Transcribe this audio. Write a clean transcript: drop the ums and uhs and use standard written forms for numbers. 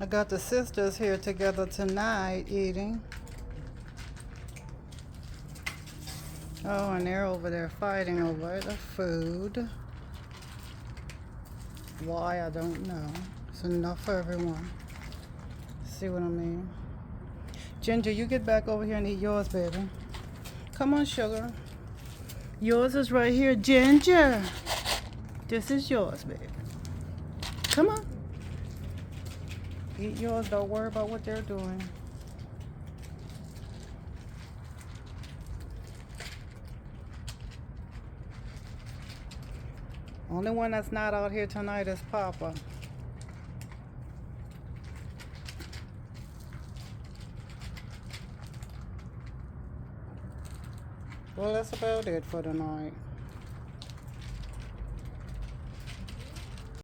I got the sisters here together tonight eating. Oh, and they're over there fighting over the food. Why, I don't know. It's enough for everyone. See what I mean? Ginger, you get back over here and eat yours, baby. Come on, sugar. Yours is right here, Ginger. This is yours, baby. Come on. Eat yours. Don't worry about what they're doing. Only one that's not out here tonight is Papa. Well, that's about it for tonight.